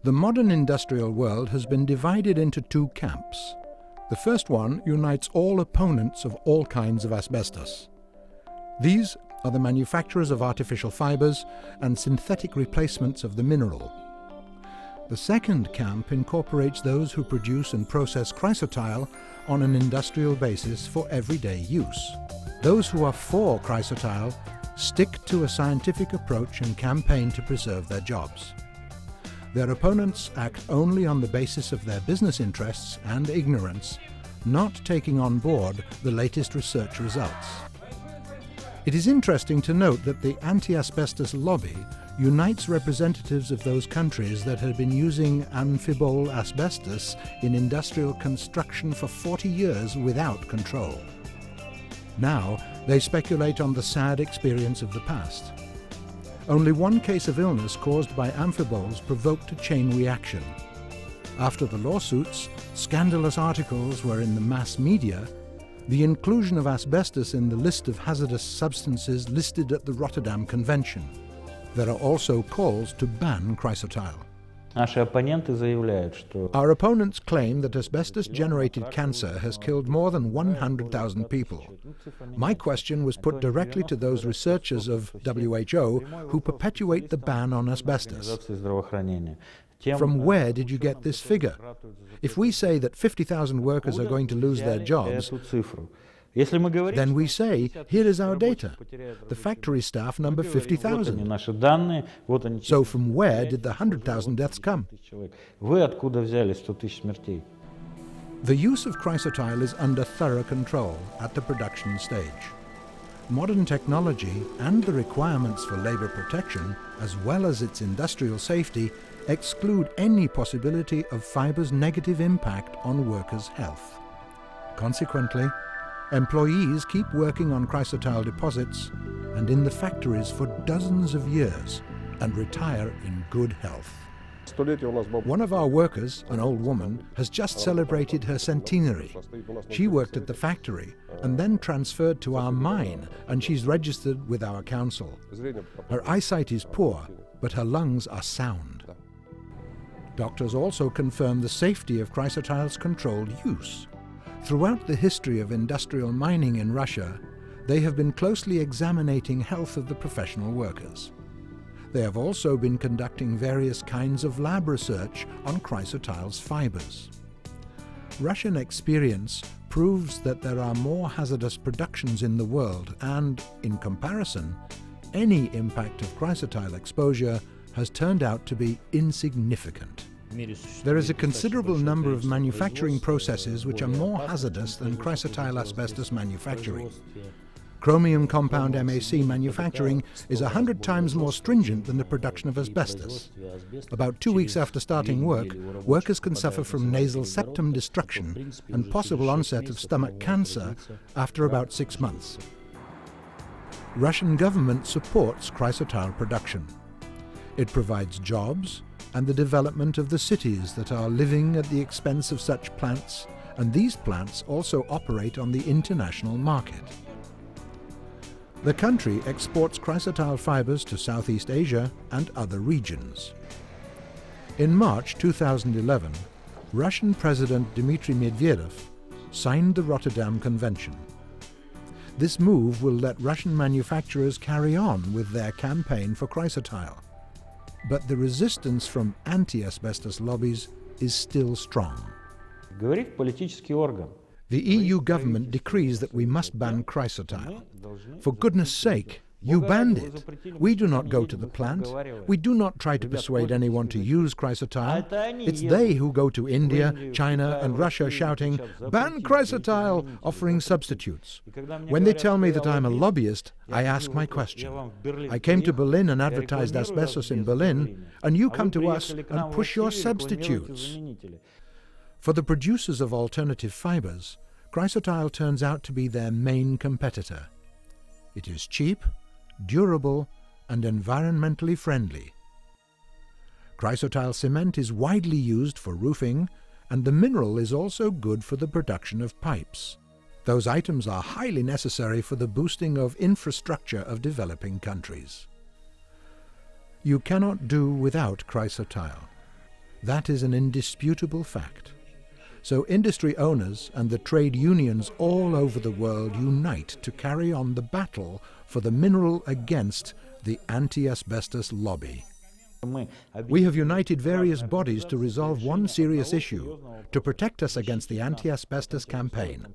The modern industrial world has been divided into two camps. The first one unites all opponents of all kinds of asbestos. These are the manufacturers of artificial fibers and synthetic replacements of the mineral. The second camp incorporates those who produce and process chrysotile on an industrial basis for everyday use. Those who are for chrysotile stick to a scientific approach and campaign to preserve their jobs. Their opponents act only on the basis of their business interests and ignorance, not taking on board the latest research results. It is interesting to note that the anti-asbestos lobby unites representatives of those countries that had been using amphibole asbestos in industrial construction for 40 years without control. Now they speculate on the sad experience of the past. Only one case of illness caused by amphiboles provoked a chain reaction. After the lawsuits, scandalous articles were in the mass media. The inclusion of asbestos in the list of hazardous substances listed at the Rotterdam Convention. There are also calls to ban chrysotile. Our opponents claim that asbestos-generated cancer has killed more than 100,000 people. My question was put directly to those researchers of WHO who perpetuate the ban on asbestos. From where did you get this figure? If we say that 50,000 workers are going to lose their jobs, then we say, here is our data. The factory staff number 50,000. So from where did the 100,000 deaths come? The use of chrysotile is under thorough control at the production stage. Modern technology and the requirements for labor protection, as well as its industrial safety, exclude any possibility of fiber's negative impact on workers' health. Consequently, employees keep working on chrysotile deposits and in the factories for dozens of years and retire in good health. One of our workers, an old woman, has just celebrated her centenary. She worked at the factory and then transferred to our mine, and she's registered with our council. Her eyesight is poor, but her lungs are sound. Doctors also confirm the safety of chrysotile's controlled use. Throughout the history of industrial mining in Russia, they have been closely examining health of the professional workers. They have also been conducting various kinds of lab research on chrysotile's fibers. Russian experience proves that there are more hazardous productions in the world and, in comparison, any impact of chrysotile exposure has turned out to be insignificant. There is a considerable number of manufacturing processes which are more hazardous than chrysotile asbestos manufacturing. Chromium compound MAC manufacturing is 100 times more stringent than the production of asbestos. About 2 weeks after starting work, workers can suffer from nasal septum destruction and possible onset of stomach cancer after about 6 months. Russian government supports chrysotile production. It provides jobs and the development of the cities that are living at the expense of such plants, and these plants also operate on the international market. The country exports chrysotile fibers to Southeast Asia and other regions. In March 2011, Russian President Dmitry Medvedev signed the Rotterdam Convention. This move will let Russian manufacturers carry on with their campaign for chrysotile. But the resistance from anti-asbestos lobbies is still strong. The EU government decrees that we must ban chrysotile. For goodness sake, you banned it. We do not go to the plant. We do not try to persuade anyone to use chrysotile. It's they who go to India, China and Russia shouting, "Ban chrysotile," offering substitutes. When they tell me that I'm a lobbyist, I ask my question. I came to Berlin and advertised asbestos in Berlin, and you come to us and push your substitutes. For the producers of alternative fibers, chrysotile turns out to be their main competitor. It is cheap, durable, and environmentally friendly. Chrysotile cement is widely used for roofing, and the mineral is also good for the production of pipes. Those items are highly necessary for the boosting of infrastructure of developing countries. You cannot do without chrysotile. That is an indisputable fact. So industry owners and the trade unions all over the world unite to carry on the battle for the mineral against the anti-asbestos lobby. We have united various bodies to resolve one serious issue, to protect us against the anti-asbestos campaign.